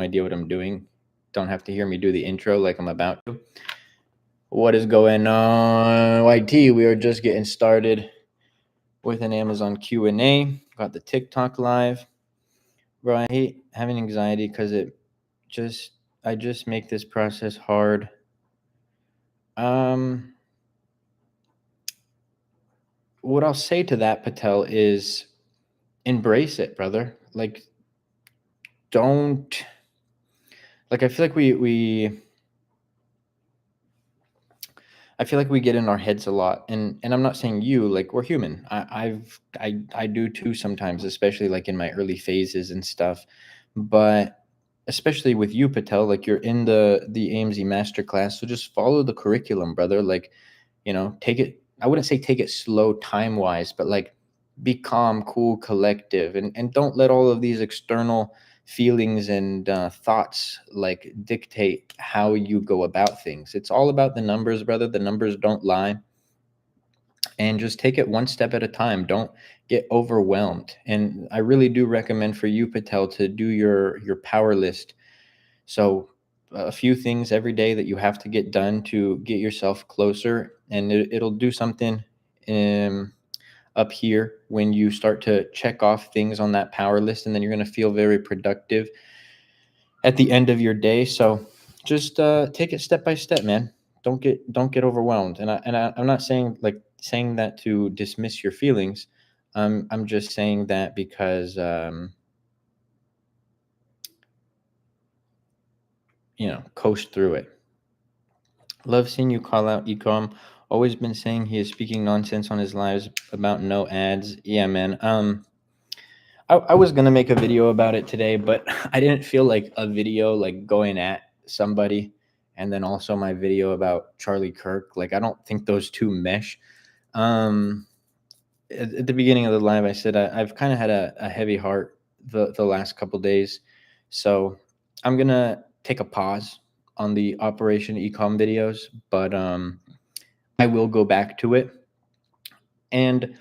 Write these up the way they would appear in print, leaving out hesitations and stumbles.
idea what I'm doing. Don't have to hear me do the intro like I'm about to. What is going on, YT? We are just getting started with an Amazon Q&A. Got the TikTok live. Bro, I hate having anxiety because I just make this process hard. What I'll say to that, Patel, is embrace it, brother. Like, don't, like, I feel like we get in our heads a lot, and I'm not saying you, like, we're human. I do too sometimes, especially like in my early phases and stuff. But especially with you, Patel, like you're in the AMZ Masterclass, so just follow the curriculum, brother. Like, take it. I wouldn't say take it slow time wise, but like be calm, cool, collective, and don't let all of these external feelings and thoughts like dictate how you go about things. It's all about the numbers, brother. The numbers don't lie. And just take it one step at a time. Don't get overwhelmed. And I really do recommend for you, Patel, to do your power list. So a few things every day that you have to get done to get yourself closer, and it'll do something up here when you start to check off things on that power list, and then you're going to feel very productive at the end of your day. So just take it step by step, man. Don't get overwhelmed. I'm not saying that to dismiss your feelings. I'm just saying that because coast through it. Love seeing you call out Ecom. Always been saying he is speaking nonsense on his lives about no ads. Yeah, man. I was gonna make a video about it today, but I didn't feel like a video like going at somebody, and then also my video about Charlie Kirk. Like, I don't think those two mesh. Um, at the beginning of the live, I said I've kind of had a heavy heart the last couple days, so I'm gonna take a pause on the Operation Ecom videos, but I will go back to it. And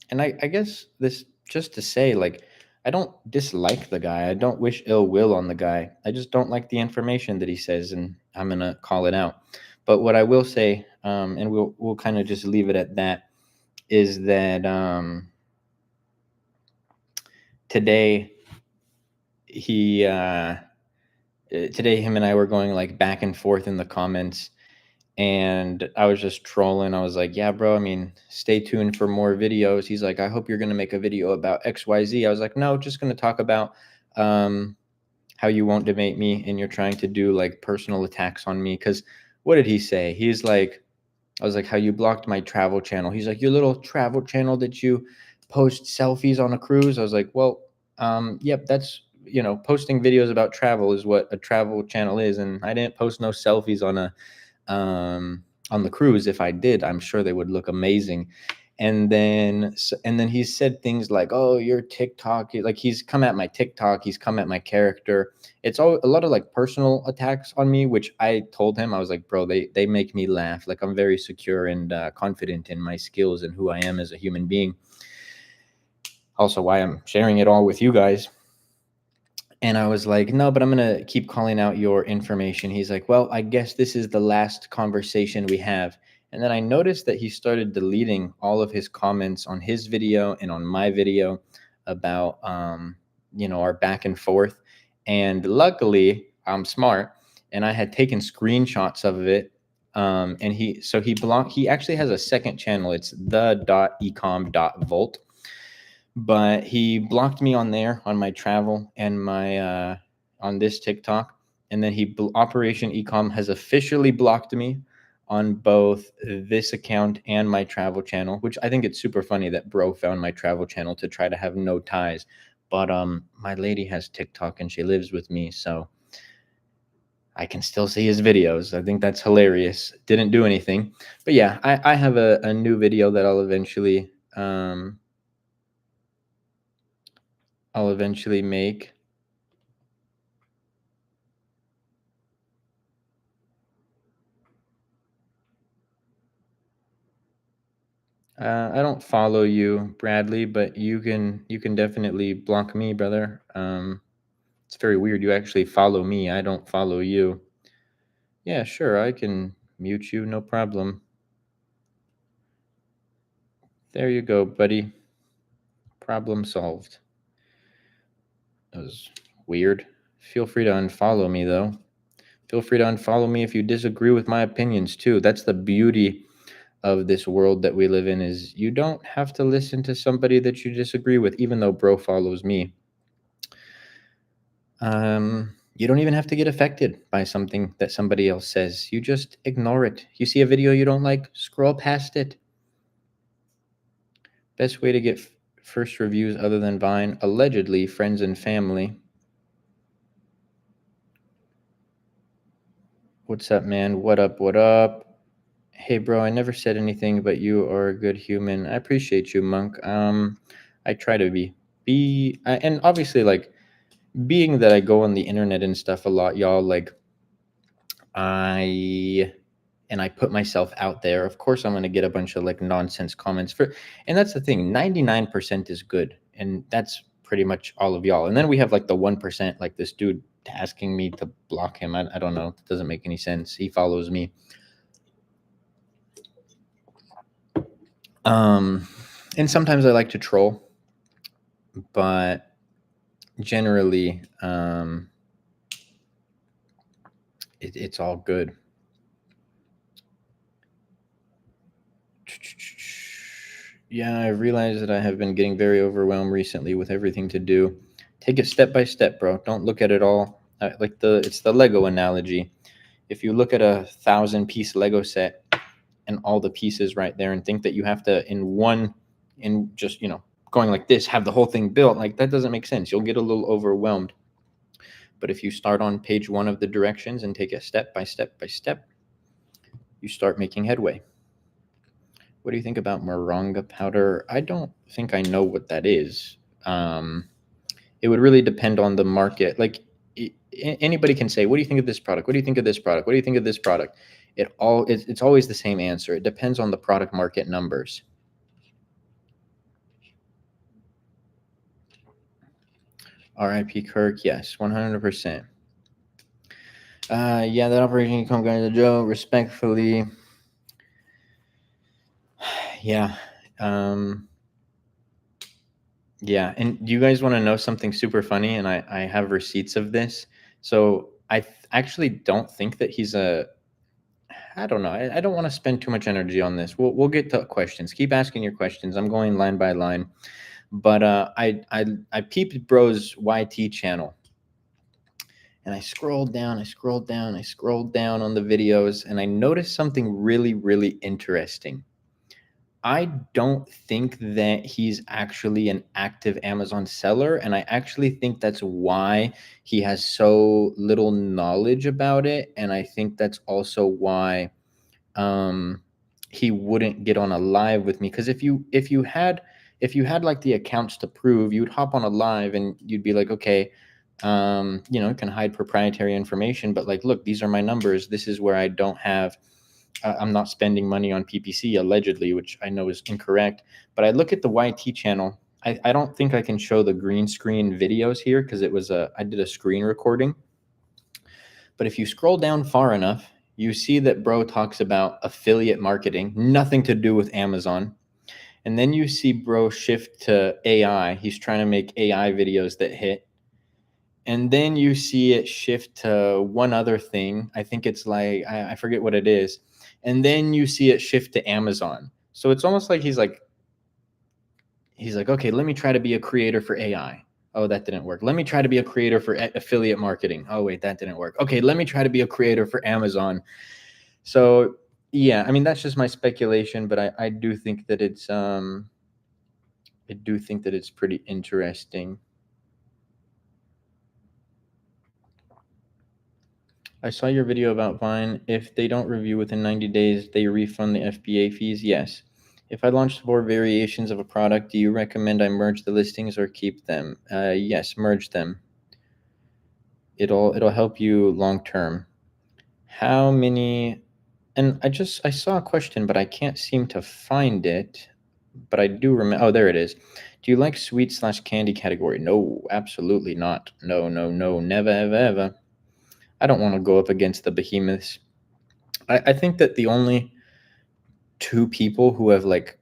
and I guess this just to say, like, I don't dislike the guy. I don't wish ill will on the guy. I just don't like the information that he says, and I'm gonna call it out. But what I will say, and we'll kind of just leave it at that, is that today he today him and I were going like back and forth in the comments, and I was just trolling. I was like, yeah, bro, I mean, stay tuned for more videos. He's like, I hope you're going to make a video about XYZ. I was like, no, just going to talk about how you won't debate me and you're trying to do like personal attacks on me. Because what did he say? He's like, I was like, how you blocked my travel channel. He's like, your little travel channel that you post selfies on a cruise. I was like, well, yep, that's, posting videos about travel is what a travel channel is. And I didn't post no selfies on the cruise. If I did, I'm sure they would look amazing. And then he said things like, oh, your TikTok, like he's come at my TikTok, he's come at my character. It's all a lot of like personal attacks on me, which I told him, I was like, bro, they make me laugh. Like, I'm very secure and confident in my skills and who I am as a human being. Also why I'm sharing it all with you guys. And I was like, no, but I'm going to keep calling out your information. He's like, well, I guess this is the last conversation we have. And then I noticed that he started deleting all of his comments on his video and on my video about, our back and forth. And luckily, I'm smart, and I had taken screenshots of it. And he actually has a second channel. It's the.ecom.volt, but he blocked me on there on my travel and my on this TikTok, and then Operation Ecom has officially blocked me on both this account and my travel channel, which I think it's super funny that bro found my travel channel to try to have no ties. But my lady has TikTok and she lives with me, so I can still see his videos. I think that's hilarious. Didn't do anything. But yeah, I have a new video that I'll eventually make. I don't follow you, Bradley, but you can definitely block me, brother. It's very weird. You actually follow me. I don't follow you. Yeah, sure. I can mute you. No problem. There you go, buddy. Problem solved. That was weird. Feel free to unfollow me, though. Feel free to unfollow me if you disagree with my opinions, too. That's the beauty of this world that we live in, is you don't have to listen to somebody that you disagree with, even though bro follows me. You don't even have to get affected by something that somebody else says. You just ignore it. You see a video you don't like, scroll past it. Best way to get first reviews other than Vine, allegedly friends and family. What's up, man? What up? What up? Hey, bro, I never said anything, but you are a good human. I appreciate you, Monk. I try to and obviously, like, being that I go on the internet and stuff a lot, y'all, like, I put myself out there. Of course, I'm going to get a bunch of like nonsense comments and that's the thing, 99% is good. And that's pretty much all of y'all. And then we have like the 1%, like this dude asking me to block him. I don't know. It doesn't make any sense. He follows me. And sometimes I like to troll, but generally, it's all good. Yeah, I realize that I have been getting very overwhelmed recently with everything to do. Take it step by step, bro. Don't look at it all it's the Lego analogy. If you look at a 1,000-piece Lego set and all the pieces right there and think that you have to in just, going like this, have the whole thing built, like that doesn't make sense. You'll get a little overwhelmed. But if you start on page 1 of the directions and take it step by step by step, you start making headway. What do you think about moringa powder? I don't think I know what that is. It would really depend on the market. Like anybody can say, "What do you think of this product? What do you think of this product? What do you think of this product?" It's always the same answer. It depends on the product market numbers. R.I.P. Kirk. Yes, 100%. Yeah, that operation come going to Joe. Respectfully. Yeah. Yeah, and do you guys want to know something super funny? And I have receipts of this. So I actually don't think that I don't know. I don't want to spend too much energy on this. We'll get to questions. Keep asking your questions. I'm going line by line. But I peeped bro's YT channel. And I scrolled down on the videos, and I noticed something really, really interesting. I don't think that he's actually an active Amazon seller, and I actually think that's why he has so little knowledge about it, and I think that's also why he wouldn't get on a live with me. Because if you had like the accounts to prove, you'd hop on a live and you'd be like, okay, you can hide proprietary information, but like, look, these are my numbers. This is where I don't have. I'm not spending money on PPC allegedly, which I know is incorrect. But I look at the YT channel. I don't think I can show the green screen videos here because I did a screen recording. But if you scroll down far enough, you see that bro talks about affiliate marketing, nothing to do with Amazon. And then you see bro shift to AI. He's trying to make AI videos that hit. And then you see it shift to one other thing. I think it's like, I forget what it is. And then you see it shift to Amazon. So it's almost like he's like, okay, let me try to be a creator for AI. Oh, that didn't work. Let me try to be a creator for affiliate marketing. Oh, wait, that didn't work. Okay, let me try to be a creator for Amazon. So yeah, I mean, that's just my speculation, but I do think that it's pretty interesting. I saw your video about Vine. If they don't review within 90 days, they refund the FBA fees? Yes. If I launch 4 variations of a product, do you recommend I merge the listings or keep them? Yes, merge them. It'll help you long term. How many? And I saw a question, but I can't seem to find it. but I do remember. Oh, there it is. Do you like sweet/candy category? No, absolutely not. No, no, no, never, ever, ever. I don't want to go up against the behemoths. I think that the only two people who have like,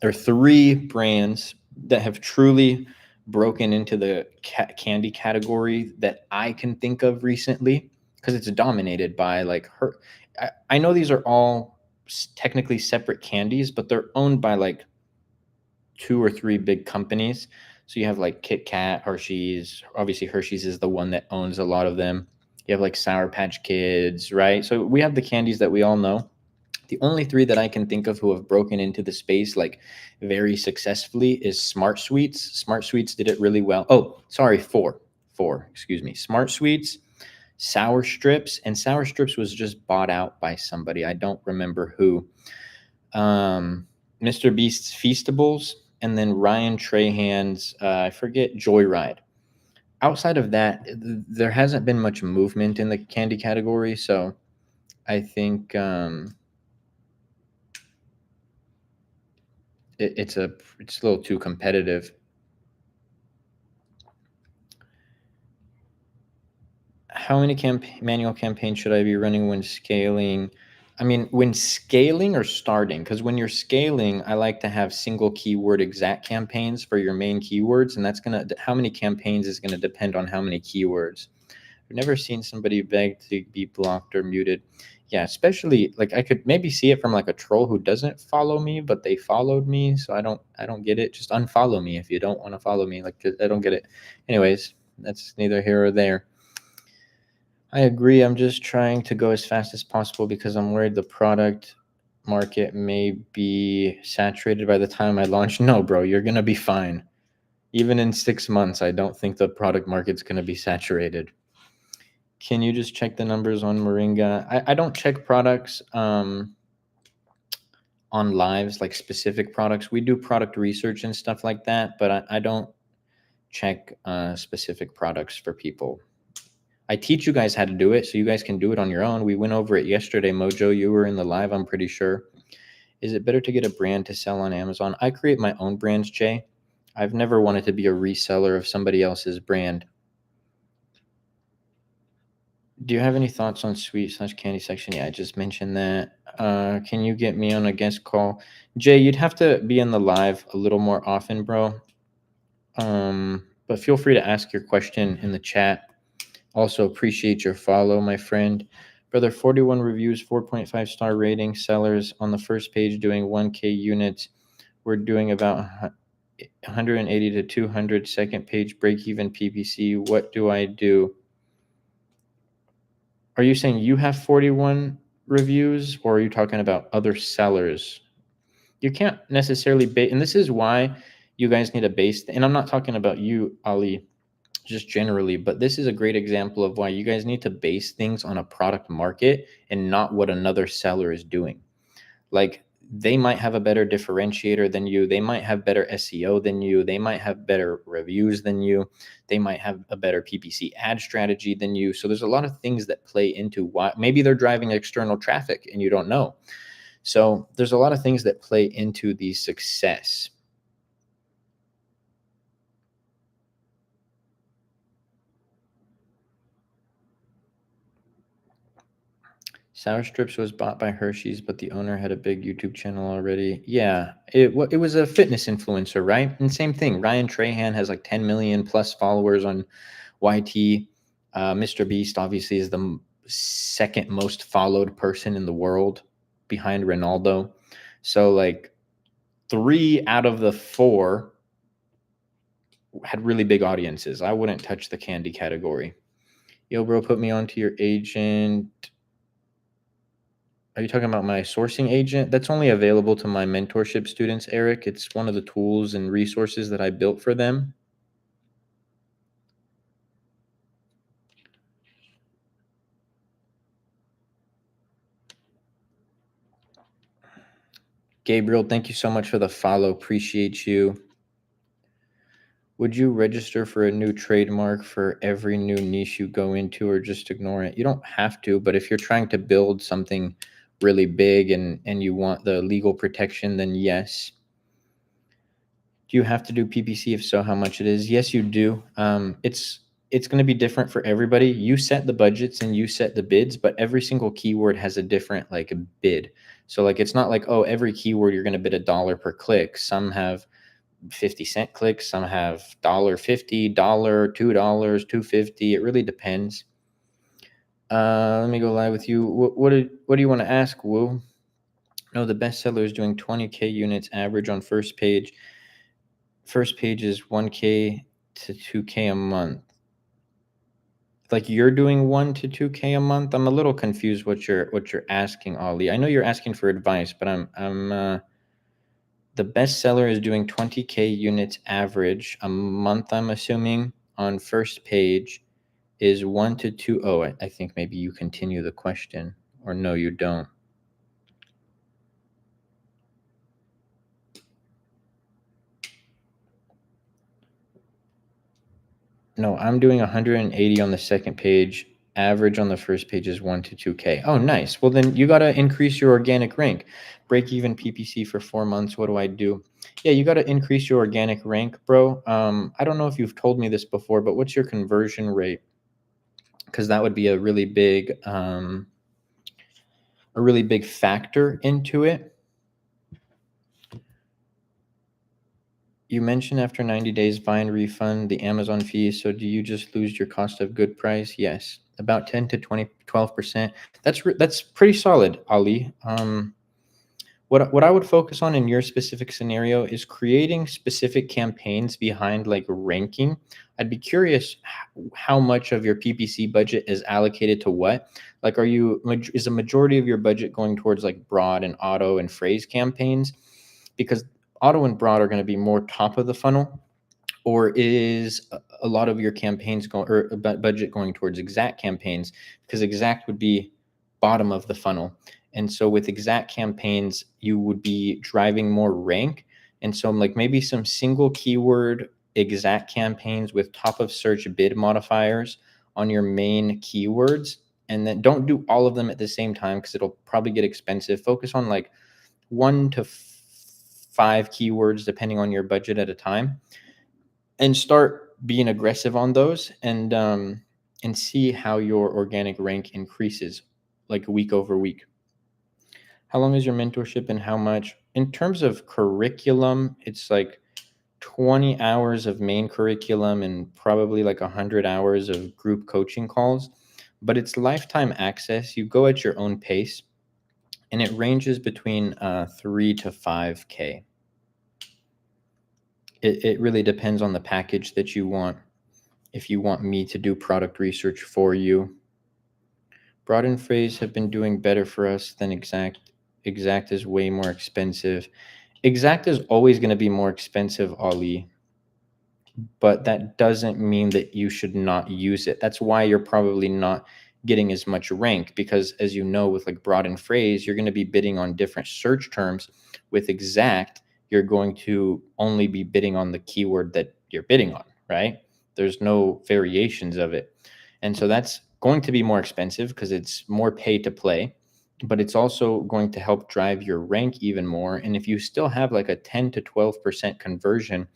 or three brands that have truly broken into the candy category that I can think of recently, because it's dominated by like her. I know these are all technically separate candies, but they're owned by like two or three big companies. So you have like Kit Kat, Hershey's. Obviously, Hershey's is the one that owns a lot of them. You have like Sour Patch Kids, right? So we have the candies that we all know. The only three that I can think of who have broken into the space like very successfully is Smart Sweets. Smart Sweets did it really well. Oh, sorry, four, excuse me. Smart Sweets, Sour Strips, and Sour Strips was just bought out by somebody. I don't remember who. Mr. Beast's Feastables, and then Ryan Trahan's, I forget, Joyride. Outside of that, there hasn't been much movement in the candy category, so I think it's a little too competitive. How many manual campaigns should I be running when scaling? I mean, when scaling or starting? Because when you're scaling, I like to have single keyword exact campaigns for your main keywords, and that's gonna, how many campaigns is gonna depend on how many keywords. I've never seen somebody beg to be blocked or muted. Yeah, especially like I could maybe see it from like a troll who doesn't follow me, but they followed me, so I don't get it. Just unfollow me if you don't want to follow me. Like I don't get it. Anyways, that's neither here or there. I agree. I'm just trying to go as fast as possible because I'm worried the product market may be saturated by the time I launch. No, bro, you're going to be fine. Even in 6 months, I don't think the product market's going to be saturated. Can you just check the numbers on Moringa? I don't check products on lives, like specific products. We do product research and stuff like that, but I don't check specific products for people. I teach you guys how to do it so you guys can do it on your own. We went over it yesterday, Mojo. You were in the live, I'm pretty sure. Is it better to get a brand to sell on Amazon? I create my own brands, Jay. I've never wanted to be a reseller of somebody else's brand. Do you have any thoughts on sweet/candy section? Yeah, I just mentioned that. Can you get me on a guest call? Jay, you'd have to be in the live a little more often, bro. But feel free to ask your question in the chat. Also appreciate your follow, my friend. Brother, 41 reviews, 4.5 star rating, sellers on the first page doing 1K units. We're doing about 180 to 200 second page break even PPC. What do I do? Are you saying you have 41 reviews, or are you talking about other sellers? You can't necessarily base, and this is why you guys need a base. And I'm not talking about you, Ali, just generally, but this is a great example of why you guys need to base things on a product market and not what another seller is doing. Like they might have a better differentiator than you. They might have better SEO than you. They might have better reviews than you. They might have a better PPC ad strategy than you. So there's a lot of things that play into why maybe they're driving external traffic and you don't know. So there's a lot of things that play into the success. Sour Strips was bought by Hershey's, but the owner had a big YouTube channel already. Yeah, it was a fitness influencer, right? And same thing. Ryan Trahan has like 10 million plus followers on YT. Mr. Beast obviously is the second most followed person in the world behind Ronaldo. So like 3 out of the 4 had really big audiences. I wouldn't touch the candy category. Yo, bro, put me onto your agent. Are you talking about my sourcing agent? That's only available to my mentorship students, Eric. It's one of the tools and resources that I built for them. Gabriel, thank you so much for the follow. Appreciate you. Would you register for a new trademark for every new niche you go into, or just ignore it? You don't have to, but if you're trying to build something really big and you want the legal protection, then yes. Do you have to do PPC? If so, how much it is? Yes, you do. It's going to be different for everybody. You set the budgets and you set the bids, but every single keyword has a different like bid. So like it's not like, oh, every keyword you're going to bid $1 per click. Some have 50-cent clicks, some have $1.50, $2, 2.50. It really depends. Let me go live with you. What do you want to ask, Woo? No, the bestseller is doing 20K units average on first page. First page is 1K to 2K a month. Like you're doing 1 to 2K a month. I'm a little confused what you're asking, Ali. I know you're asking for advice, but the bestseller is doing 20K units average a month, I'm assuming, on first page is 1 to 2. Oh, I think maybe you continue the question, or no, you don't. No, I'm doing 180 on the second page. Average on the first page is 1 to 2K. Oh, nice. Well, then you got to increase your organic rank. Break even PPC for 4 months. What do I do? Yeah, you got to increase your organic rank, bro. I don't know if you've told me this before, but what's your conversion rate? Because that would be a really big factor into it. You mentioned after 90 days, Vine refund the Amazon fees. So do you just lose your cost of good price? Yes, about 10 to 12%. That's pretty solid, Ali. What I would focus on in your specific scenario is creating specific campaigns behind like ranking. I'd be curious how much of your PPC budget is allocated to what. Like, is a majority of your budget going towards like broad and auto and phrase campaigns? Because auto and broad are going to be more top of the funnel, or is a lot of your campaigns going or budget going towards exact campaigns? Because exact would be bottom of the funnel. And so with exact campaigns, you would be driving more rank. And so like maybe some single keyword exact campaigns with top of search bid modifiers on your main keywords. And then don't do all of them at the same time because it'll probably get expensive. Focus on like 1 to 5 keywords depending on your budget at a time, and start being aggressive on those, and see how your organic rank increases like week over week. How long is your mentorship and how much? In terms of curriculum, it's like 20 hours of main curriculum and probably like 100 hours of group coaching calls, but it's lifetime access. You go at your own pace, and it ranges between 3 to 5K. It really depends on the package that you want. If you want me to do product research for you. Broad and phrase have been doing better for us than exact. Exact is way more expensive. Exact is always going to be more expensive, Ali, but that doesn't mean that you should not use it. That's why you're probably not getting as much rank, because as you know, with like broad and phrase, you're going to be bidding on different search terms. With exact, you're going to only be bidding on the keyword that you're bidding on, right? There's no variations of it. And so that's going to be more expensive because it's more pay to play, but it's also going to help drive your rank even more. And if you still have like a 10 to 12% conversion,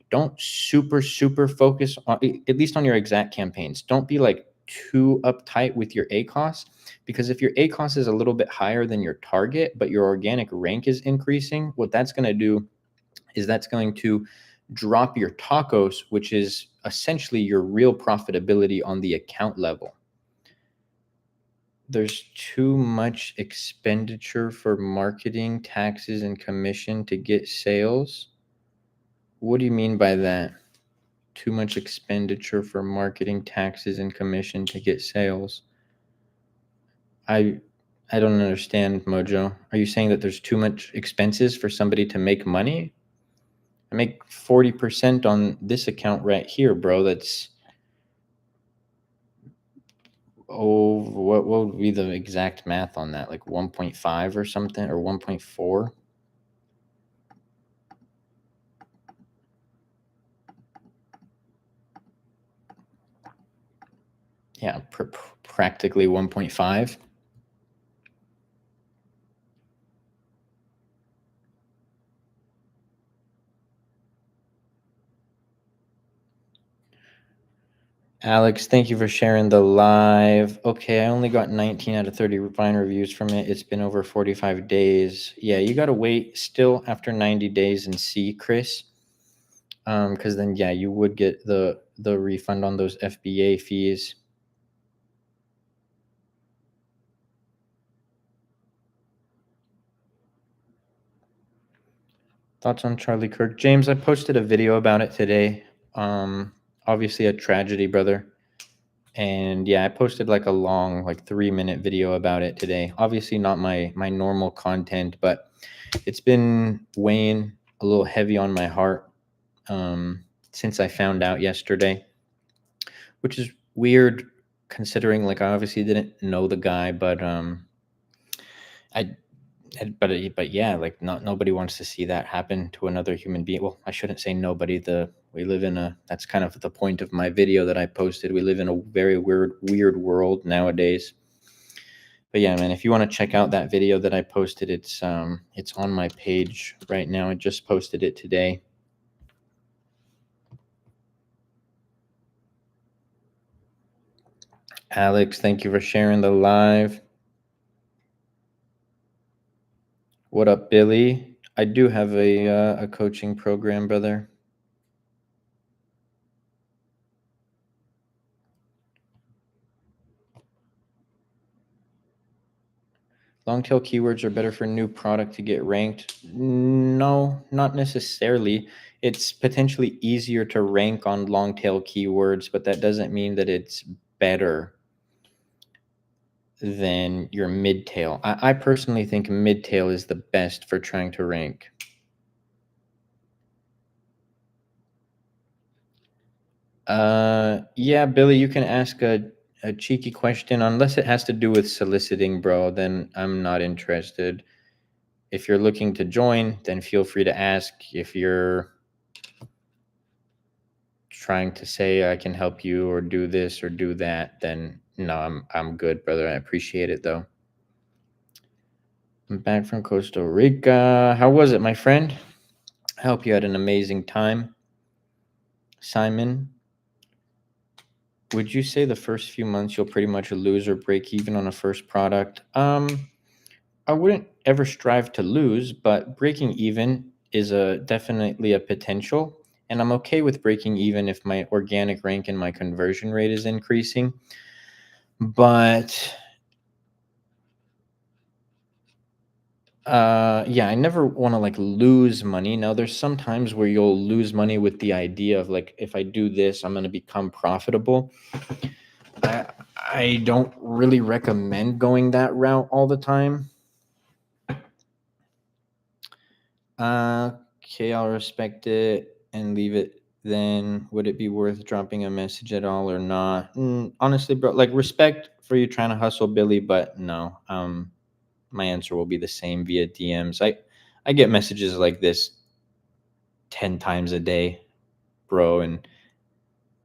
don't super focus on, at least on your exact campaigns. Don't be like too uptight with your ACOS, because if your ACOS is a little bit higher than your target, but your organic rank is increasing, what that's going to do is that's going to drop your tacos, which is essentially your real profitability on the account level. There's too much expenditure for marketing, taxes, and commission to get sales. What do you mean by that? Too much expenditure for marketing, taxes, and commission to get sales. I don't understand, Mojo. Are you saying that there's too much expenses for somebody to make money? I make 40% on this account right here, bro. That's what would be the exact math on that? Like 1.5 or something, or 1.4? Yeah, practically 1.5. Alex, thank you for sharing the live. Okay, I only got 19 out of 30 Vine reviews from it. It's been over 45 days. Yeah, you got to wait still after 90 days and see, Chris. Because then, yeah, you would get the refund on those FBA fees. Thoughts on Charlie Kirk? James, I posted a video about it today. Obviously a tragedy, brother. And yeah, I posted like a long, like 3-minute video about it today. Obviously not my normal content, but it's been weighing a little heavy on my heart since I found out yesterday, which is weird considering like I obviously didn't know the guy, but I but yeah, like not nobody wants to see that happen to another human being. Well, I shouldn't say nobody. We live in a That's kind of the point of my video that I posted. We live in a very weird world nowadays. But yeah, man, if you want to check out that video that I posted, it's on my page right now. I just posted it today. Alex, thank you for sharing the live. What up, Billy? I do have a coaching program, brother. Long tail keywords are better for new product to get ranked. No, not necessarily. It's potentially easier to rank on long tail keywords, but that doesn't mean that it's better than your mid tail. I personally think mid tail is the best for trying to rank. Yeah, Billy, you can ask a cheeky question unless it has to do with soliciting, bro. Then I'm not interested. If you're looking to join, then feel free to ask. If you're trying to say I can help you or do this or do that, then no, I'm good, brother. I appreciate it though. I'm back from Costa Rica. How was it, my friend? I hope you had an amazing time. Simon, would you say the first few months you'll pretty much lose or break even on a first product? I wouldn't ever strive to lose, but breaking even is definitely a potential. And I'm okay with breaking even if my organic rank and my conversion rate is increasing. But yeah, I never want to like lose money. Now there's some times where you'll lose money with the idea of like, if I do this, I'm going to become profitable. I don't really recommend going that route all the time. Okay, I'll respect it and leave it. Then would it be worth dropping a message at all or not? Honestly, bro, like respect for you trying to hustle, Billy, but no. My answer will be the same via DMs. I get messages like this 10 times a day, bro, and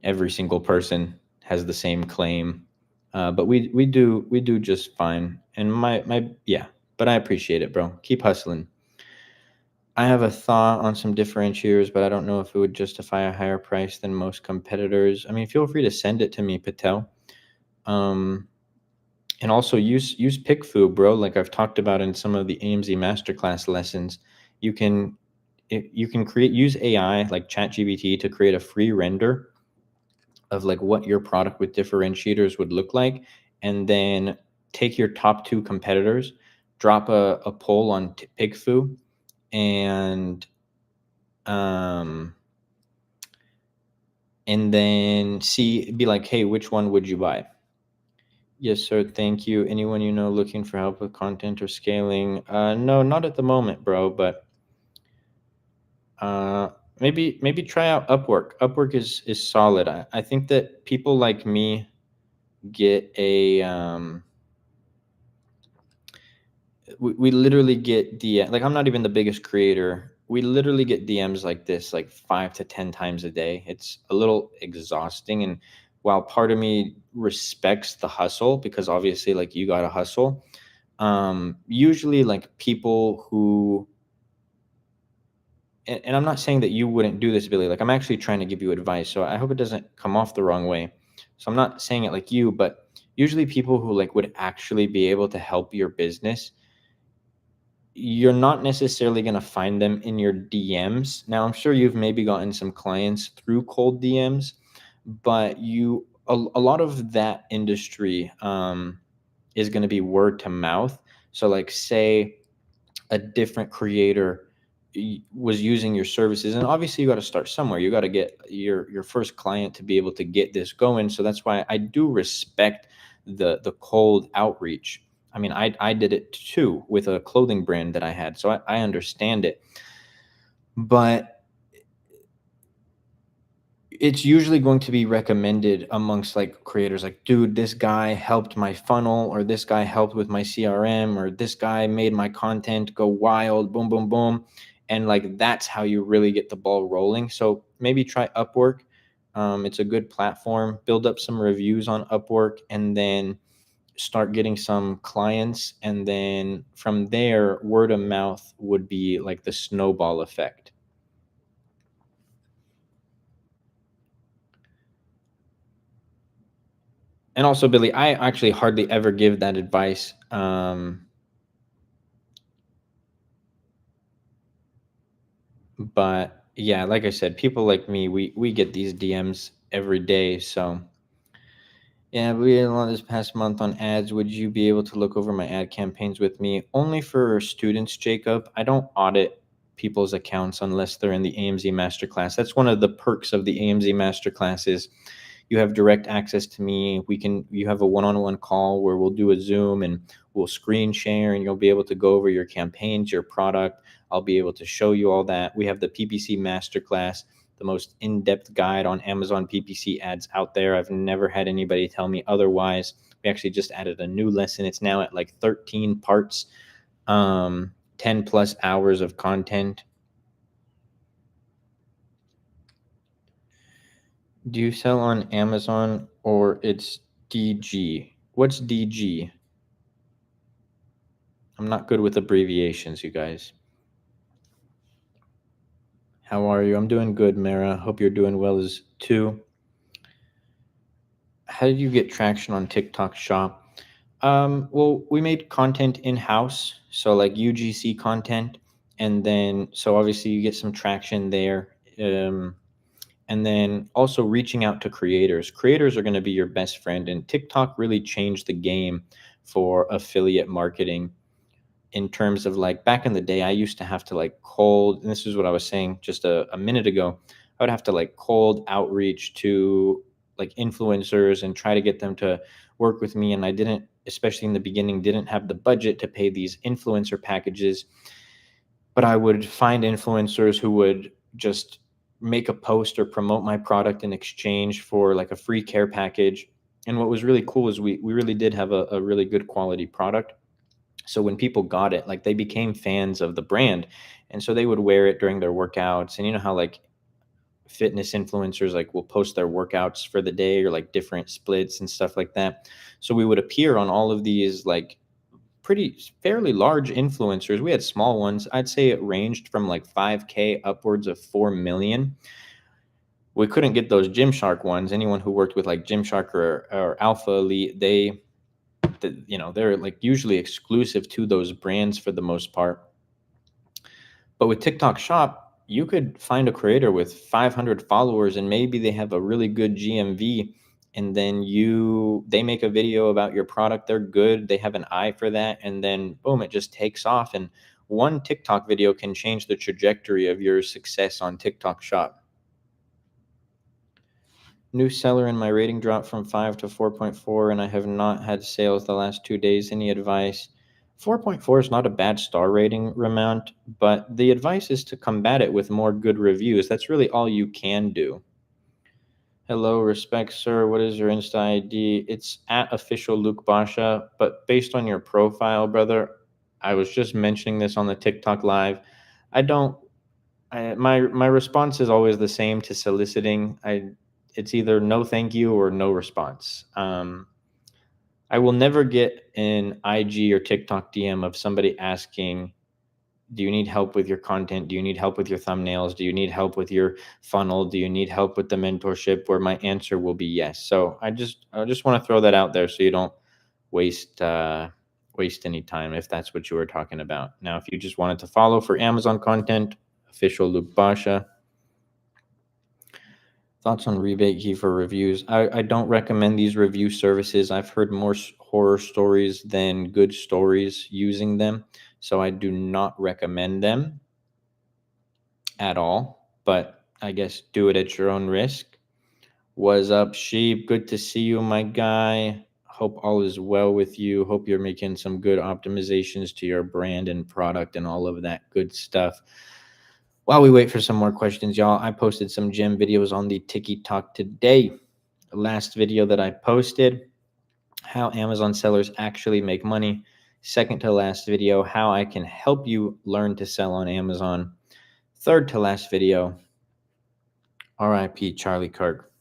every single person has the same claim. But we do just fine. And my yeah, but I appreciate it, bro. Keep hustling. I have a thought on some differentiators, but I don't know if it would justify a higher price than most competitors. I mean, feel free to send it to me, Patel. And also use PickFu, bro. Like I've talked about in some of the AMZ Masterclass lessons, you can use AI like ChatGPT to create a free render of like what your product with differentiators would look like, and then take your top 2 competitors, drop a poll on PickFu, and then be like, hey, which one would you buy? Yes, sir. Thank you. Anyone you know looking for help with content or scaling? No, not at the moment, bro. But maybe try out Upwork. Upwork is solid. I think that people like me get we literally get DM. Like I'm not even the biggest creator. We literally get DMs like this like 5 to 10 times a day. It's a little exhausting. And while part of me respects the hustle, because obviously like you gotta hustle, usually like people who and I'm not saying that you wouldn't do this, Billy. Like I'm actually trying to give you advice. So I hope it doesn't come off the wrong way. So I'm not saying it like you, but usually people who like would actually be able to help your business, you're not necessarily going to find them in your DMs. Now, I'm sure you've maybe gotten some clients through cold DMs, but a lot of that industry is going to be word to mouth. So, like, say a different creator was using your services, and obviously you got to start somewhere. You got to get your first client to be able to get this going. So that's why I do respect the cold outreach. I mean, I did it too with a clothing brand that I had, so I understand it. But it's usually going to be recommended amongst like creators, like, dude, this guy helped my funnel, or this guy helped with my CRM, or this guy made my content go wild, boom, boom, boom. And like that's how you really get the ball rolling. So maybe try Upwork. It's a good platform. Build up some reviews on Upwork, and then start getting some clients. And then from there, word of mouth would be like the snowball effect. And also, Billy, I actually hardly ever give that advice. But yeah, like I said, people like me, we get these DMs every day. So yeah, we had a lot this past month on ads. Would you be able to look over my ad campaigns with me? Only for students, Jacob. I don't audit people's accounts unless they're in the AMZ Masterclass. That's one of the perks of the AMZ Masterclass is you have direct access to me. You have a one-on-one call where we'll do a Zoom and we'll screen share, and you'll be able to go over your campaigns, your product. I'll be able to show you all that. We have the PPC Masterclass, the most in-depth guide on Amazon PPC ads out there. I've never had anybody tell me otherwise. We actually just added a new lesson. It's now at like 13 parts, 10 plus hours of content. Do you sell on Amazon or it's DG? What's DG? I'm not good with abbreviations, you guys. How are you? I'm doing good, Mara. Hope you're doing well as too. How did you get traction on TikTok Shop? Well, we made content in-house, so like UGC content, and then so obviously you get some traction there. And then also reaching out to creators. Creators are going to be your best friend, and TikTok really changed the game for affiliate marketing in terms of like back in the day, I used to have to like cold, and this is what I was saying just a minute ago. I would have to like cold outreach to like influencers and try to get them to work with me. And I didn't, especially in the beginning, didn't have the budget to pay these influencer packages. But I would find influencers who would just make a post or promote my product in exchange for like a free care package. And what was really cool is we really did have a really good quality product. So when people got it, like they became fans of the brand. And so they would wear it during their workouts. And you know how like fitness influencers like will post their workouts for the day or like different splits and stuff like that. So we would appear on all of these like pretty fairly large influencers. We had small ones. I'd say it ranged from like 5K upwards of 4 million. We couldn't get those Gymshark ones. Anyone who worked with like Gymshark or Alpha Elite, they're like usually exclusive to those brands for the most part. But with TikTok Shop, you could find a creator with 500 followers and maybe they have a really good GMV, and then they make a video about your product, they're good, they have an eye for that, and then boom, it just takes off. And one TikTok video can change the trajectory of your success on TikTok Shop. New seller, and my rating dropped from 5 to 4.4, and I have not had sales the last 2 days. Any advice? 4.4 is not a bad star rating, Ramount, but the advice is to combat it with more good reviews. That's really all you can do. Hello, respect, sir. What is your Insta ID? It's at official Luke Basha, but based on your profile, brother, I was just mentioning this on the TikTok live. I don't my response is always the same to soliciting. It's either no thank you or no response. I will never get an IG or TikTok DM of somebody asking Do you need help with your content? Do you need help with your thumbnails? Do you need help with your funnel? Do you need help with the mentorship? Where my answer will be yes. So I just want to throw that out there so you don't waste waste any time if that's what you were talking about. Now, if you just wanted to follow for Amazon content, official Luke Basha. Thoughts on rebate key for reviews? I don't recommend these review services. I've heard more horror stories than good stories using them, so I do not recommend them at all. But I guess do it at your own risk. What's up, Sheep? Good to see you, my guy. Hope all is well with you. Hope you're making some good optimizations to your brand and product and all of that good stuff. While we wait for some more questions, y'all, I posted some gem videos on the TikTok today. The last video that I posted, how Amazon sellers actually make money. Second to last video, how I can help you learn to sell on Amazon. Third to last video, RIP Charlie Kirk.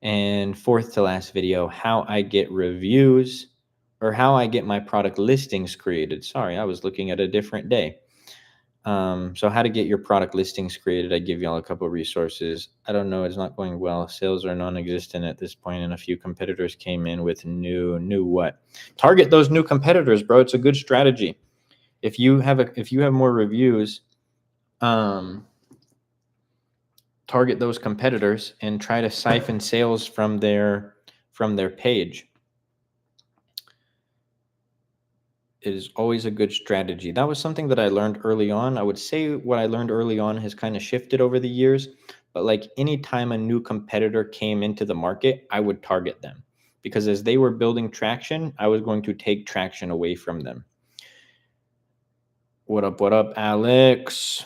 And fourth to last video, how I get reviews or how I get my product listings created. Sorry, I was looking at a different day. So how to get your product listings created. I give y'all a couple of resources. I don't know. It's not going well. Sales are non-existent at this point, and a few competitors came in with new what? Target those new competitors, bro. It's a good strategy. If you have more reviews, target those competitors and try to siphon sales from their page. It is always a good strategy. That was something that I learned early on. I would say what I learned early on has kind of shifted over the years, but like anytime a new competitor came into the market, I would target them because as they were building traction, I was going to take traction away from them. What up, Alex?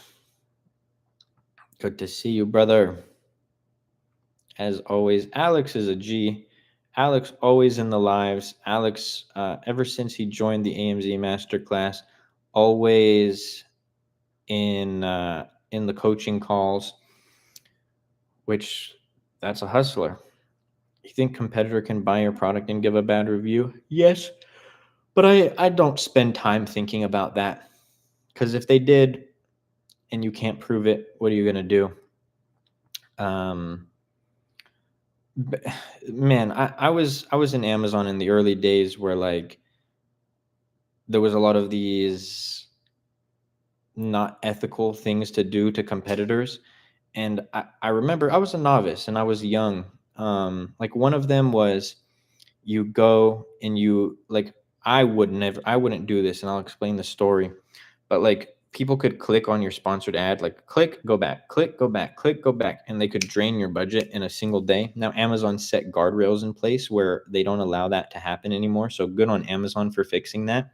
Good to see you, brother. As always, Alex is a G. Alex always in the lives. Alex, ever since he joined the AMZ Masterclass, always in the coaching calls, which that's a hustler. You think competitor can buy your product and give a bad review? Yes, but I don't spend time thinking about that because if they did and you can't prove it, what are you gonna do? Man, I was in Amazon in the early days where like there was a lot of these not ethical things to do to competitors. And I remember I was a novice and I was young. Like one of them was you go and you like, I wouldn't do this, and I'll explain the story. But like people could click on your sponsored ad, like click, go back, click, go back, click, go back, and they could drain your budget in a single day. Now Amazon set guardrails in place where they don't allow that to happen anymore. So good on Amazon for fixing that.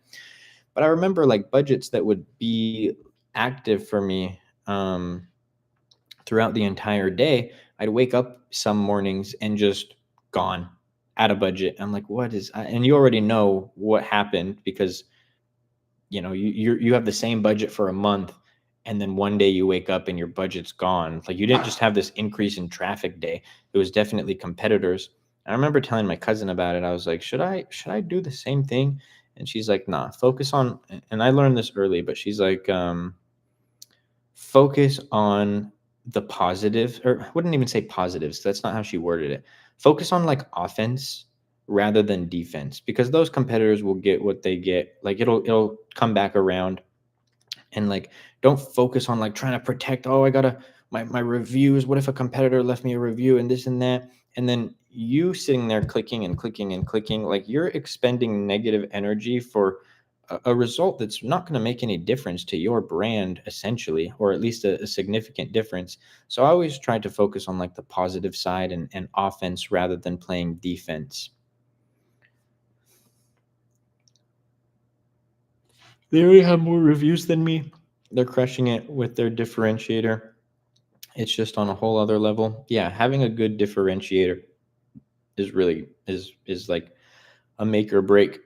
But I remember like budgets that would be active for me throughout the entire day. I'd wake up some mornings and just gone out of budget. I'm like, what is, and you already know what happened because, you know, you have the same budget for a month. And then one day you wake up and your budget's gone. Like you didn't just have this increase in traffic day. It was definitely competitors. I remember telling my cousin about it. I was like, should I do the same thing? And she's like, nah, focus on, and I learned this early, but she's like, focus on the positive, or I wouldn't even say positives. That's not how she worded it. Focus on like offense rather than defense, because those competitors will get what they get. Like it'll come back around. And like don't focus on like trying to protect, oh, I gotta my reviews. What if a competitor left me a review and this and that? And then you sitting there clicking and clicking and clicking, like you're expending negative energy for a result that's not going to make any difference to your brand essentially, or at least a significant difference. So I always try to focus on like the positive side and offense rather than playing defense. They already have more reviews than me. They're crushing it with their differentiator. It's just on a whole other level. Yeah, having a good differentiator is really is like a make or break.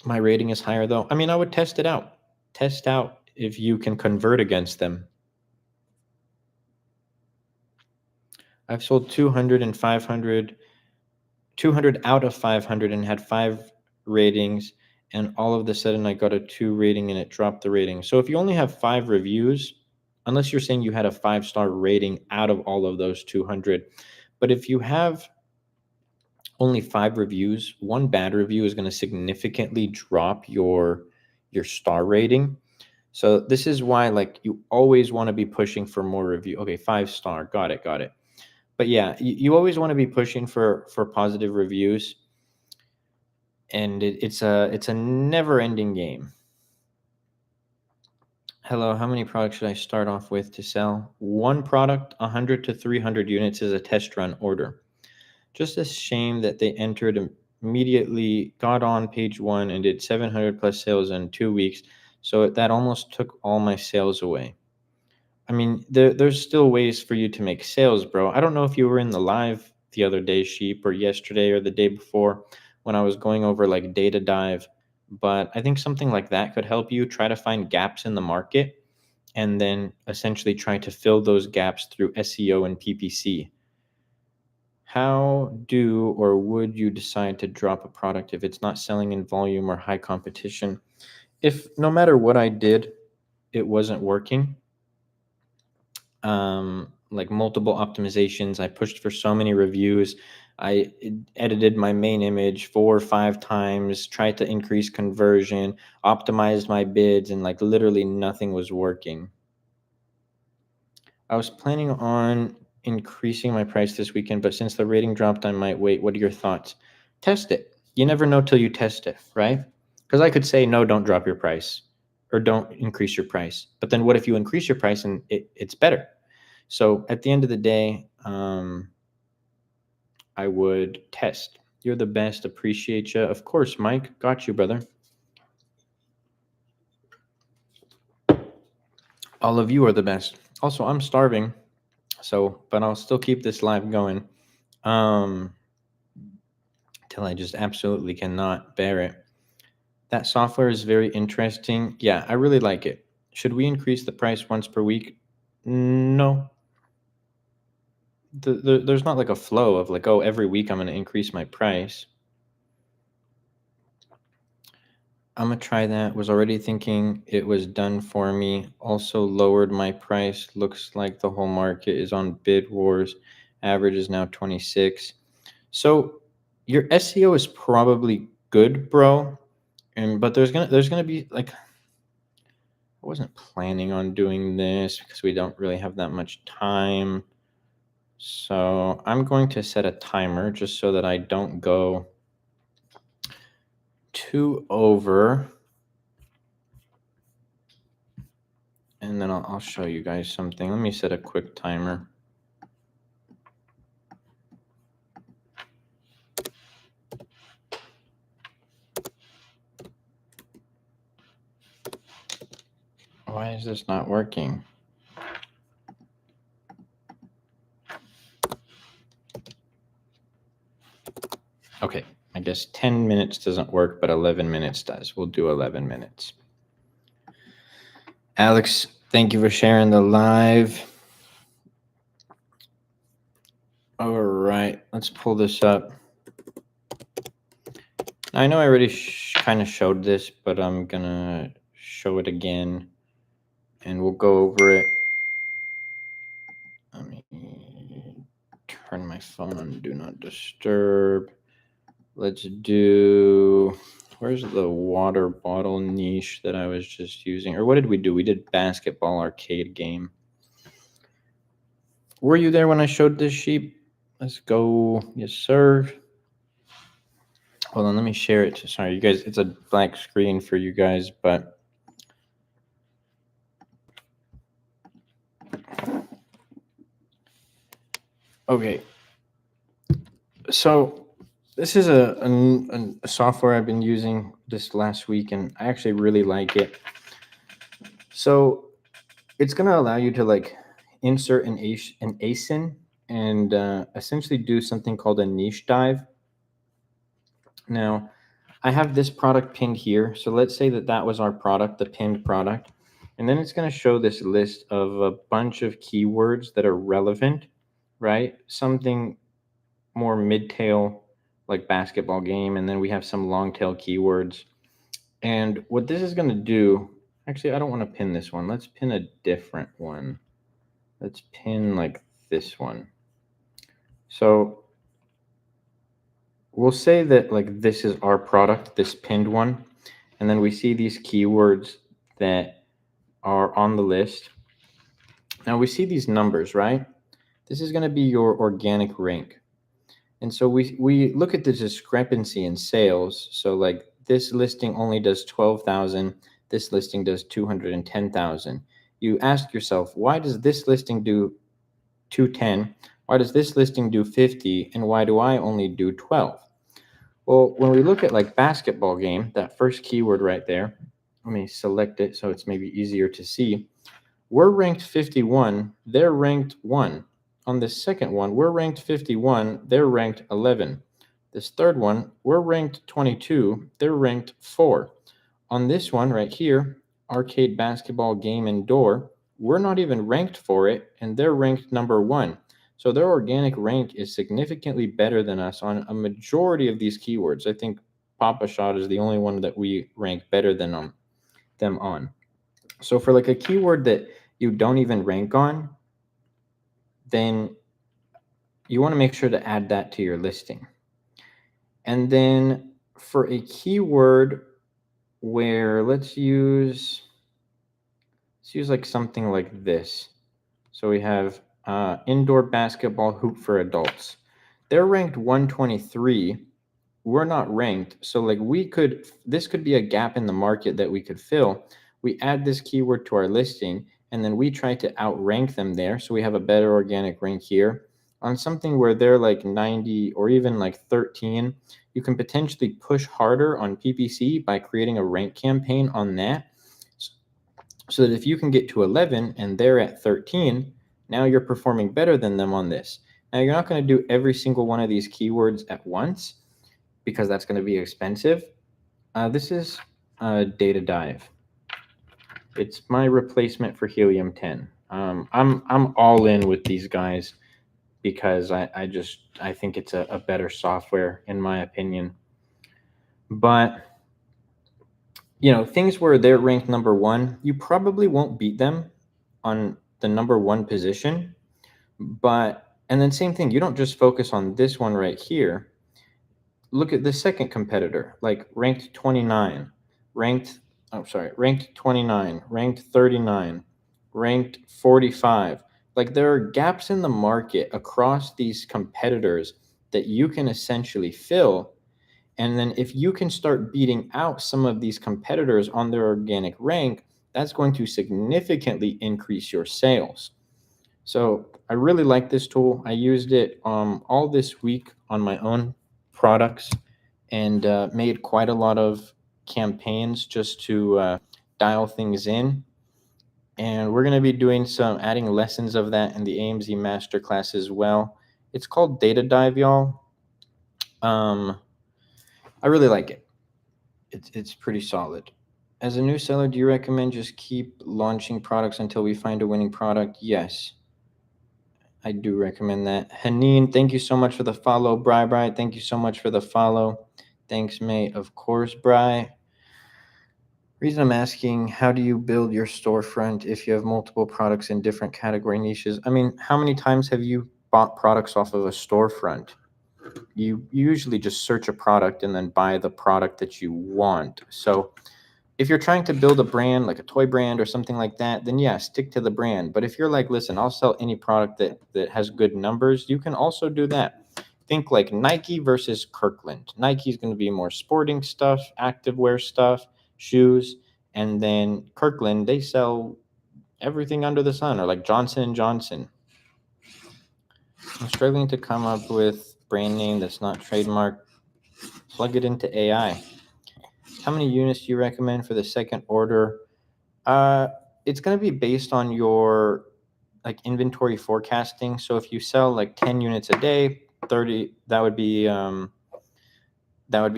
My rating is higher though. I mean, I would test it out. Test out if you can convert against them. I've sold 200 and 500, 200 out of 500 and had 5 ratings and all of a sudden I got a 2 rating and it dropped the rating. So if you only have 5 reviews, unless you're saying you had a 5-star rating out of all of those 200, but if you have only 5 reviews, one bad review is going to significantly drop your star rating. So this is why, like, you always want to be pushing for more review. Okay, 5-star, got it. But yeah, you always want to be pushing for positive reviews, and it's a never-ending game. Hello, how many products should I start off with to sell? One product, 100 to 300 units is a test run order. Just a shame that they entered immediately, got on page 1, and did 700 plus sales in 2 weeks. So that almost took all my sales away. I mean, there's still ways for you to make sales, bro. I don't know if you were in the live the other day, Sheep, or yesterday or the day before when I was going over like data dive, but I think something like that could help you try to find gaps in the market and then essentially try to fill those gaps through SEO and PPC. How do or would you decide to drop a product if it's not selling in volume or high competition? If no matter what I did, it wasn't working, like multiple optimizations, I pushed for so many reviews, I edited my main image 4 or 5 times, tried to increase conversion, optimized my bids, and like literally nothing was working. I was planning on increasing my price this weekend, but since the rating dropped, I might wait. What are your thoughts? Test it. You never know till you test it, right? Because I could say, no, don't drop your price or don't increase your price. But then what if you increase your price and it's better? So at the end of the day, I would test. You're the best. Appreciate you. Of course, Mike. Got you, brother. All of you are the best. Also, I'm starving. So, but I'll still keep this live going. Till I just absolutely cannot bear it. That software is very interesting. Yeah, I really like it. Should we increase the price once per week? No. There's not like a flow of like, oh, every week I'm going to increase my price. I'm going to try that. Was already thinking it was done for me. Also lowered my price. Looks like the whole market is on bid wars. Average is now 26. So your SEO is probably good, bro. But there's gonna be like, I wasn't planning on doing this because we don't really have that much time. So I'm going to set a timer just so that I don't go too over. And then I'll show you guys something. Let me set a quick timer. Why is this not working? Okay, I guess 10 minutes doesn't work, but 11 minutes does. We'll do 11 minutes. Alex, thank you for sharing the live. All right, let's pull this up. I know I already kind of showed this, but I'm going to show it again, and we'll go over it. Let me turn my phone on Do Not Disturb. Let's do, where's the water bottle niche that I was just using? Or what did we do? We did basketball arcade game. Were you there when I showed this sheep? Let's go. Yes, sir. Hold on, let me share it. Sorry, you guys, it's a blank screen for you guys, but okay. So this is a software I've been using this last week, and I actually really like it. So it's going to allow you to like insert an ASIN and essentially do something called a niche dive. Now, I have this product pinned here. So let's say that was our product, the pinned product. And then it's going to show this list of a bunch of keywords that are relevant, right? Something more mid-tail like basketball game. And then we have some long tail keywords. And what this is going to do, actually, I don't want to pin this one. Let's pin a different one. Let's pin like this one. So we'll say that like this is our product, this pinned one. And then we see these keywords that are on the list. Now we see these numbers, right? This is going to be your organic rank. And so we look at the discrepancy in sales. So like this listing only does 12,000, this listing does 210,000. You ask yourself, why does this listing do 210? Why does this listing do 50? And why do I only do 12? Well, when we look at like basketball game, that first keyword right there, let me select it so it's maybe easier to see. We're ranked 51, they're ranked 1. On this second one, we're ranked 51, they're ranked 11. This third one, we're ranked 22, they're ranked 4. On this one right here, arcade basketball game indoor, we're not even ranked for it, and they're ranked number 1. So their organic rank is significantly better than us on a majority of these keywords. I think Papa Shot is the only one that we rank better than them on. So for like a keyword that you don't even rank on, then you want to make sure to add that to your listing. And then for a keyword where let's use like something like this. So we have indoor basketball hoop for adults. They're ranked 123. We're not ranked. So like this could be a gap in the market that we could fill. We add this keyword to our listing, and then we try to outrank them there. So we have a better organic rank here. On something where they're like 90 or even like 13, you can potentially push harder on PPC by creating a rank campaign on that. So that if you can get to 11 and they're at 13, now you're performing better than them on this. Now you're not going to do every single one of these keywords at once because that's going to be expensive. This is Data Dive. It's my replacement for Helium 10. I'm all in with these guys because I think it's a better software in my opinion. But things where they're ranked number 1, you probably won't beat them on the number 1 position. And then same thing, you don't just focus on this one right here. Look at the second competitor, like ranked 29, ranked 29, ranked 39, ranked 45. Like there are gaps in the market across these competitors that you can essentially fill. And then if you can start beating out some of these competitors on their organic rank, that's going to significantly increase your sales. So I really like this tool. I used it all this week on my own products and made quite a lot of campaigns just to dial things in. And we're going to be doing adding lessons of that in the AMZ Masterclass as well. It's called Data Dive, y'all. I really like it. It's pretty solid. As a new seller, do you recommend just keep launching products until we find a winning product? Yes, I do recommend that. Haneen, thank you so much for the follow. Bri, thank you so much for the follow. Thanks, mate. Of course, Bri. Reason I'm asking, how do you build your storefront if you have multiple products in different category niches? I mean, how many times have you bought products off of a storefront? You usually just search a product and then buy the product that you want. So if you're trying to build a brand, like a toy brand or something like that, then yeah, stick to the brand. But if you're like, listen, I'll sell any product that has good numbers, you can also do that. Think like Nike versus Kirkland. Nike's going to be more sporting stuff, activewear stuff, shoes. And then Kirkland, they sell everything under the sun, or like Johnson & Johnson. I'm struggling to come up with brand name that's not trademark. Plug it into AI. How many units do you recommend for the second order? It's going to be based on your like inventory forecasting. So if you sell like 10 units a day, 30, that would be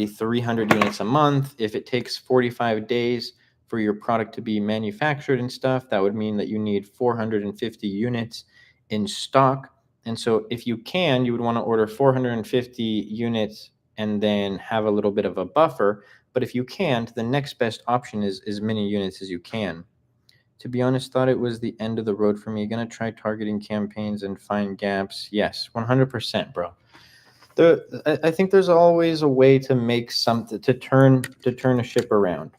300 units a month. If it takes 45 days for your product to be manufactured and stuff, that would mean that you need 450 units in stock. And so if you would want to order 450 units and then have a little bit of a buffer. But if you can't, the next best option is as many units as you can. To be honest, thought it was the end of the road for me. Gonna try targeting campaigns and find gaps. Yes, 100%, bro. I think there's always a way to make something to turn a ship around,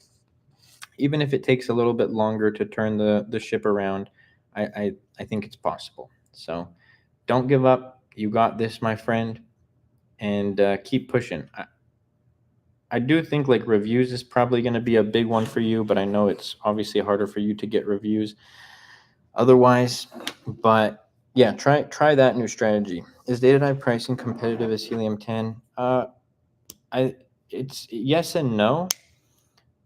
even if it takes a little bit longer to turn the ship around. I think it's possible. So don't give up. You got this, my friend, and keep pushing. I do think like reviews is probably going to be a big one for you, but I know it's obviously harder for you to get reviews otherwise. But yeah, try that new strategy. Is data dive pricing competitive as Helium 10? I it's yes and no.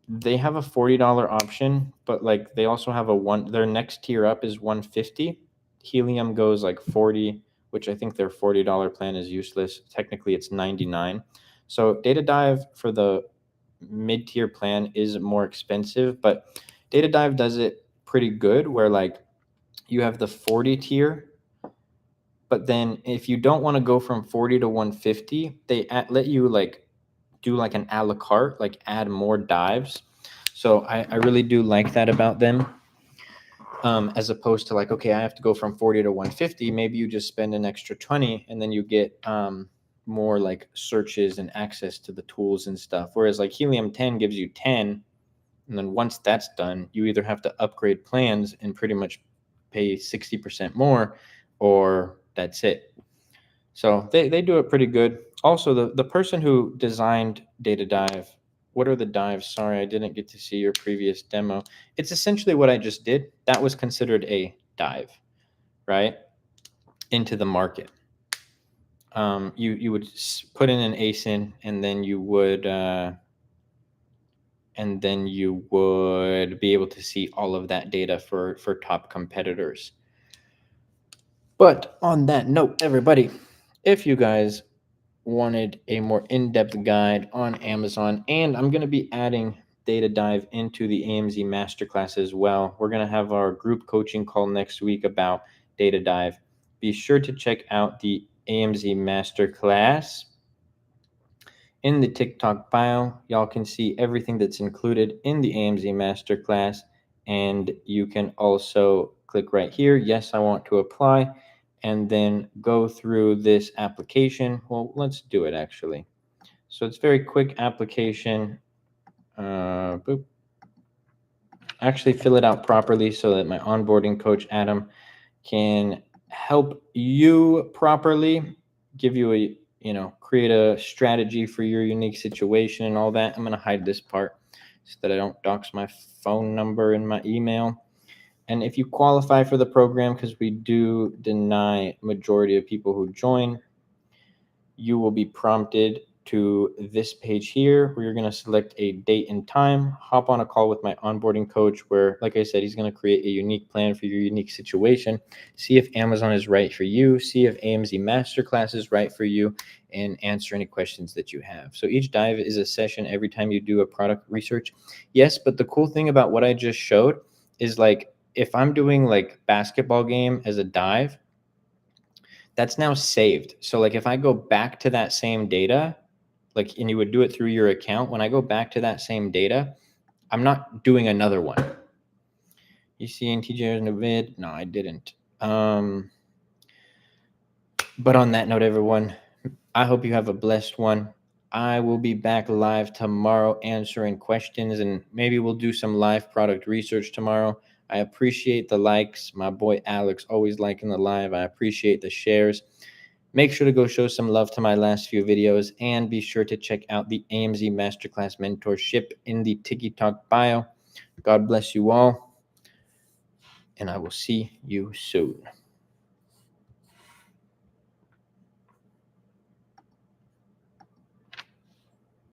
They have a $40 option, but like they also have a one. Their next tier up is 150. Helium goes like 40, which I think their $40 plan is useless. Technically, it's 99. So data dive for the mid-tier plan is more expensive, but data dive does it pretty good where like you have the 40 tier, but then if you don't want to go from 40 to 150, they let you like do like an a la carte, like add more dives. So I really do like that about them. As opposed to like, okay, I have to go from 40 to 150. Maybe you just spend an extra 20 and then you get more like searches and access to the tools and stuff. Whereas like Helium 10 gives you 10. And then once that's done, you either have to upgrade plans and pretty much pay 60% more, or that's it. So they do it pretty good. Also, the person who designed Data Dive, what are the dives? Sorry, I didn't get to see your previous demo. It's essentially what I just did. That was considered a dive, right? Into the market. You would put in an ASIN, and then you would be able to see all of that data for top competitors. But on that note, everybody, if you guys wanted a more in-depth guide on Amazon, and I'm going to be adding data dive into the AMZ Masterclass as well. We're going to have our group coaching call next week about data dive. Be sure to check out the AMZ Masterclass. In the TikTok bio, y'all can see everything that's included in the AMZ Masterclass, and you can also click right here, yes, I want to apply, and then go through this application. Well, let's do it actually. So it's very quick application. Boop. Actually fill it out properly so that my onboarding coach, Adam, can help you properly, give you a, create a strategy for your unique situation and all that. I'm going to hide this part so that I don't dox my phone number and my email. And if you qualify for the program, because we do deny majority of people who join, you will be prompted to this page here where you're going to select a date and time, hop on a call with my onboarding coach where, like I said, he's going to create a unique plan for your unique situation, see if Amazon is right for you, see if AMZ Masterclass is right for you, and answer any questions that you have. So each dive is a session every time you do a product research. Yes, but the cool thing about what I just showed is like if I'm doing like basketball game as a dive, that's now saved. So like if I go back to that same data, like, and you would do it through your account, when I go back to that same data, I'm not doing another one. You see TJ in the vid? No, I didn't. But on that note, everyone, I hope you have a blessed one. I will be back live tomorrow answering questions, and maybe we'll do some live product research tomorrow. I appreciate the likes. My boy Alex always liking the live. I appreciate the shares. Make sure to go show some love to my last few videos, and be sure to check out the AMZ Masterclass mentorship in the TikTok bio. God bless you all, and I will see you soon.